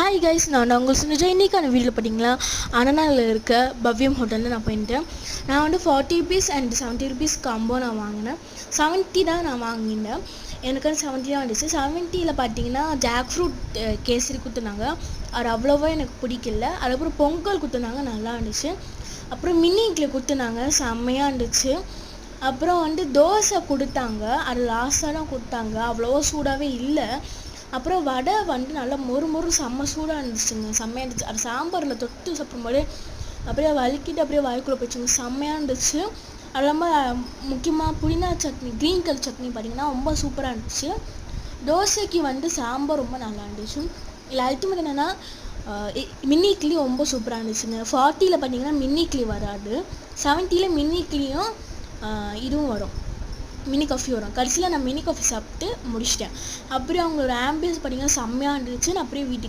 Hi guys, நான் உங்கள் சுனிஜா. இன்றைக்கான வீடியோவில் பார்த்தீங்களா, அனனாவில் இருக்க பவ்யம் ஹோட்டலில் நான் போயிட்டேன். நான் வந்து 40 rupees அண்ட் 70 rupees காம்போ நான் வாங்கினேன். 70 தான் நான் வாங்கினேன். எனக்கு வந்து 70 தான் வந்துச்சு. 70ல் பார்த்தீங்கன்னா ஜாக் ஃப்ரூட் கேசரி கொடுத்துருந்தாங்க. அது அவ்வளோவா எனக்கு பிடிக்கல. அதுக்கப்புறம் பொங்கல் கொடுத்துருந்தாங்க, நல்லா இருந்துச்சு. அப்புறம் மினி இட்லி கொடுத்துருந்தாங்க, செம்மையாக இருந்துச்சு. அப்புறம் வந்து தோசை கொடுத்தாங்க, அது லாஸ்ட்டாக தான் கொடுத்தாங்க, அவ்வளோவா சூடாகவே இல்லை. அப்புறம் வடை வந்து நல்லா மொறு செம்ம சூடாக இருந்துச்சுங்க, செம்மையாக இருந்துச்சு. அது சாம்பாரில் தொட்டு சாப்பிடும்போது அப்படியே வலிக்கிட்டு அப்படியே வாய்க்குள்ளே போயிடுச்சுங்க, செம்மையாக இருந்துச்சு. அது இல்லாமல் முக்கியமாக புதினா சட்னி, க்ரீன் கலர் சட்னி பார்த்திங்கன்னா ரொம்ப சூப்பராக இருந்துச்சு. தோசைக்கு வந்து சாம்பார் ரொம்ப நல்லா இருந்துச்சு. இல்லை அல்டிமேட் என்னென்னா மினி இட்லி ரொம்ப சூப்பராக இருந்துச்சுங்க. 40ல் பார்த்திங்கன்னா மினி இட்லி வராது, 70ல் மினி இட்லியும் இதுவும் வரும், மினி காஃபி வரும். கடைசியில் நான் மினி காஃபி சாப்பிட்டு முடிச்சிட்டேன். அப்படியே அவங்களோட ஆம்பியன்ஸ் பார்த்திங்கன்னா செம்மையாக இருந்துச்சு. நான் அப்படியே வீட்டுக்கு